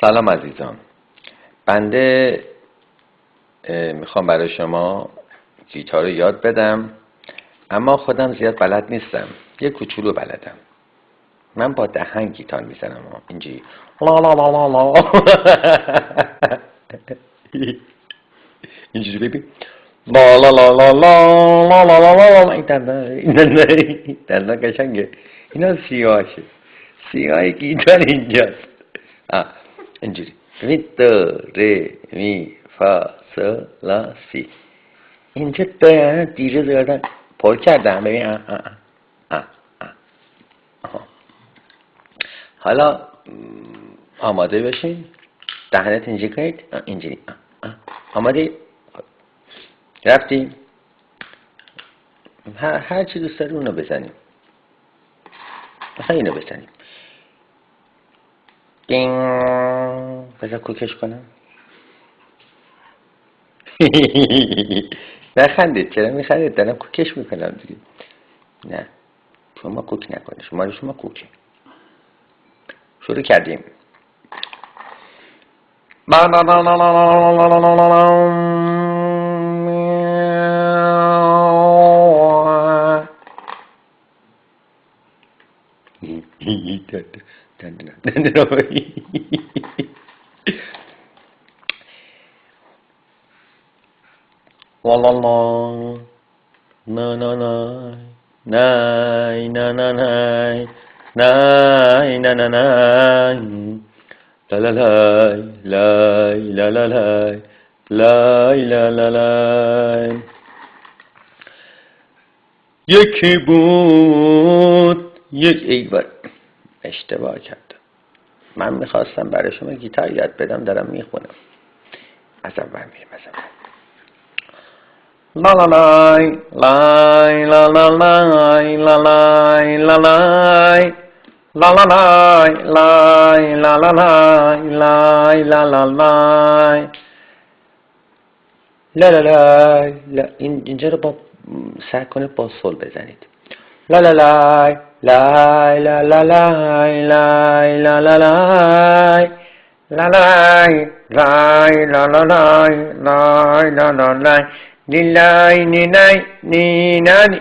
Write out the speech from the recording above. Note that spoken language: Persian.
سلام عزیزان. بنده میخوام برای شما گیتار رو یاد بدم، اما خودم زیاد بلد نیستم. یه کوچولو بلدم. من با دهن گیتار میزنم اینجوری لا لا لا لا لا اینجوری ببین لا لا لا لا لا لا لا لا لا. این دندان قشنگه. اینا سیاه گیتار اینجاست. اینجوری ببین دو ره می فا سو لا سی. اینجا دیره زیادن پر کردم. ببین حالا آماده بشین. دهنت اینجوری کنید. اینجوری آماده. رفتیم. هر چی دوست داری اونو بزنیم. مثلا اینو بزنیم. دینگ. بذار کوکش کنم. نخندید. چرا میخندید؟ دارم کوکش میکنم دیگه. نه شما کوک نکنید. شما کوکه. شروع کردیم. La la la, na na na, nay na na nay, nay na na nay, la la la, la la la, la la la. یکی بود ایوان. اشتباه کردم. من میخواستم برای شما گیتار یاد بدم، دارم میخونم. از اول میریم. La la la la la la la la la la la la la la la la la la la لا اینجا رو با سعی کنید با سول بزنید. لا لا لا لا لا لا لا لا لا لا لا لا لا لا لا لا نilai ninai ninani.